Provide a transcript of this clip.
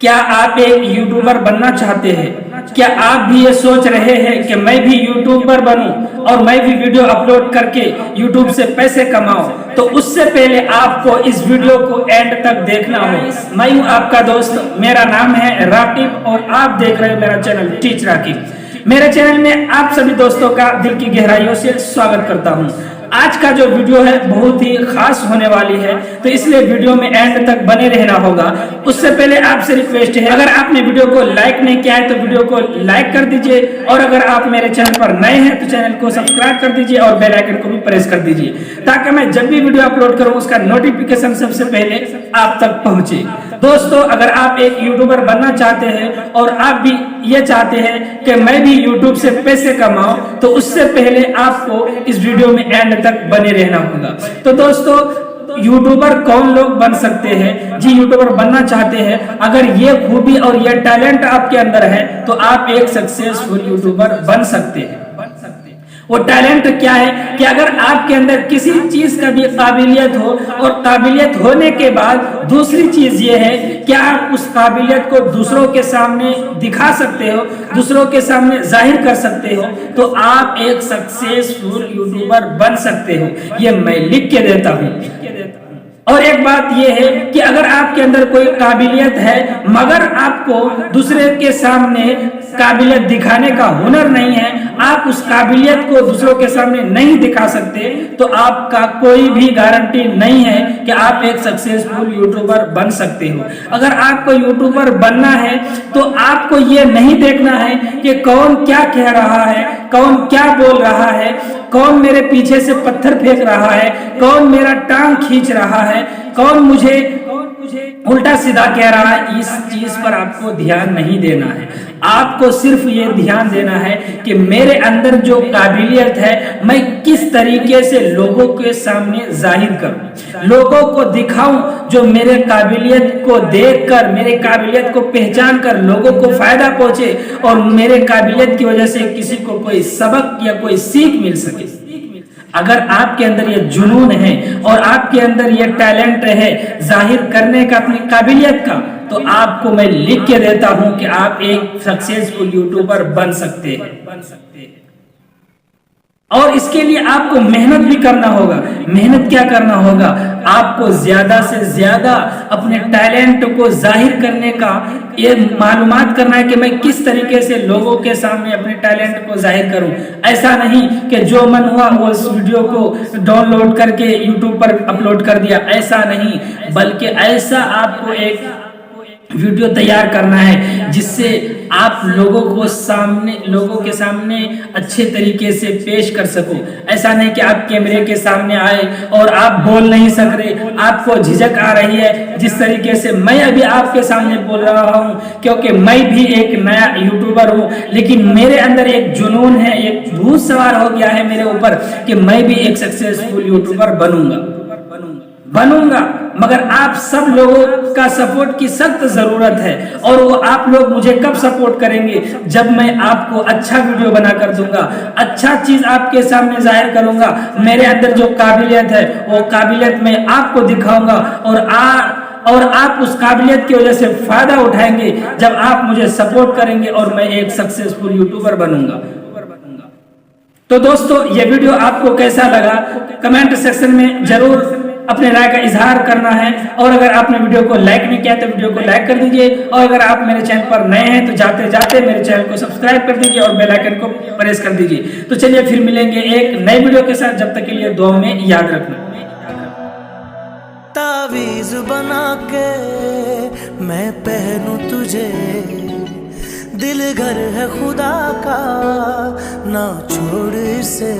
क्या आप एक यूट्यूबर बनना चाहते हैं? क्या आप भी ये सोच रहे हैं कि मैं भी यूट्यूबर बनूं और मैं भी वीडियो अपलोड करके यूट्यूब से पैसे कमाऊं? तो उससे पहले आपको इस वीडियो को एंड तक देखना हो। मैं हूं आपका दोस्त, मेरा नाम है राकिब और आप देख रहे हैं मेरा चैनल टीच राकिब। मेरे चैनल में आप सभी दोस्तों का दिल की गहराइयों से स्वागत करता हूं। आज का जो वीडियो है बहुत ही खास होने वाली है, तो इसलिए वीडियो में एंड तक बने रहना होगा। उससे पहले आपसे रिक्वेस्ट है, अगर आपने वीडियो को लाइक नहीं किया है तो वीडियो को लाइक कर दीजिए, और अगर आप मेरे चैनल पर नए हैं तो चैनल को सब्सक्राइब कर दीजिए और बेल आइकन को भी प्रेस कर दीजिए, ताकि मैं जब भी वीडियो अपलोड करूं उसका नोटिफिकेशन सबसे पहले आप तक पहुंचे। दोस्तों, अगर आप एक यूट्यूबर बनना चाहते हैं और आप भी ये चाहते हैं कि मैं भी यूट्यूब से पैसे कमाऊं, तो उससे पहले आपको इस वीडियो में एंड तक बने रहना होगा। तो दोस्तों, यूट्यूबर कौन लोग बन सकते हैं? जी, यूट्यूबर बनना चाहते हैं, अगर ये खूबी और ये टैलेंट आपके अंदर है तो आप एक सक्सेसफुल यूट्यूबर बन सकते हैं। वो टैलेंट क्या है कि अगर आपके अंदर किसी चीज का भी काबिलियत हो, और काबिलियत होने के बाद दूसरी चीज ये है कि आप उस काबिलियत को दूसरों के सामने दिखा सकते हो, दूसरों के सामने जाहिर कर सकते हो, तो आप एक सक्सेसफुल यूट्यूबर बन सकते हो। ये मैं लिख के देता हूँ। और एक बात यह है कि अगर आपके अंदर कोई काबिलियत है मगर आपको दूसरे के सामने काबिलियत दिखाने का हुनर नहीं है, आप उस काबिलियत को दूसरों के सामने नहीं दिखा सकते, तो आपका कोई भी गारंटी नहीं है कि आप एक सक्सेसफुल यूट्यूबर बन सकते हो। अगर आपको यूट्यूबर बनना है तो आपको ये नहीं देखना है कि कौन क्या कह रहा है, कौन क्या बोल रहा है, कौन मेरे पीछे से पत्थर फेंक रहा है, कौन मेरा टांग खींच रहा है, कौन मुझे उल्टा सीधा कह रहा है। इस चीज पर आपको ध्यान नहीं देना है। आपको सिर्फ ये ध्यान देना है कि मेरे अंदर जो काबिलियत है मैं किस तरीके से लोगों के सामने जाहिर करूं, लोगों को दिखाऊं, जो मेरे काबिलियत को देखकर, मेरे काबिलियत को पहचान कर लोगों को फायदा पहुंचे और मेरे काबिलियत की वजह से किसी को कोई सबक या कोई सीख मिल सके। अगर आपके अंदर ये जुनून है और आपके अंदर ये टैलेंट है जाहिर करने का अपनी काबिलियत का, तो आपको मैं लिख के देता हूं कि आप एक सक्सेसफुल यूट्यूबर बन सकते हैं। और इसके लिए आपको मेहनत भी करना होगा। मेहनत क्या करना होगा? आपको ज्यादा से ज्यादा अपने टैलेंट को जाहिर करने का ये मालूमात करना है कि मैं किस तरीके से लोगों के सामने अपने टैलेंट को जाहिर करूं। ऐसा नहीं कि जो मन हुआ वो उस वीडियो को डाउनलोड करके यूट्यूब पर अपलोड कर दिया, ऐसा नहीं, बल्कि ऐसा आपको एक वीडियो तैयार करना है जिससे आप लोगों के सामने अच्छे तरीके से पेश कर सको। ऐसा नहीं कि आप कैमरे के सामने आए और आप बोल नहीं सक रहे, आपको झिझक आ रही है, जिस तरीके से मैं अभी आपके सामने बोल रहा हूं, क्योंकि मैं भी एक नया यूट्यूबर हूं, लेकिन मेरे अंदर एक जुनून है, एक भूत सवार हो गया है मेरे ऊपर कि मैं भी एक सक्सेसफुल यूट्यूबर बनूंगा। मगर आप सब लोगों का सपोर्ट की सख्त जरूरत है, और वो आप लोग मुझे कब सपोर्ट करेंगे? जब मैं आपको अच्छा वीडियो बना कर दूंगा, अच्छा चीज आपके सामने जाहिर करूंगा, मेरे अंदर जो काबिलियत है वो काबिलियत मैं आपको दिखाऊंगा, और आप उस काबिलियत की वजह से फायदा उठाएंगे जब आप मुझे सपोर्ट करेंगे, और मैं एक सक्सेसफुल यूट्यूबर बनूंगा। तो दोस्तों, ये वीडियो आपको कैसा लगा कमेंट सेक्शन में जरूर अपने राय का इजहार करना है। और अगर आपने वीडियो को लाइक नहीं किया तो वीडियो को लाइक कर दीजिए, और अगर आप मेरे चैनल पर नए हैं तो जाते जाते मेरे चैनल को सब्सक्राइब कर दीजिए और बेल आइकन को प्रेस कर दीजिए। तो चलिए फिर मिलेंगे एक नई वीडियो के साथ, जब तक के लिए दुआ में याद रखना। तावीज बना के मैं पहनूं तुझे, दिल घर है खुदा का, ना छोड़ इसे।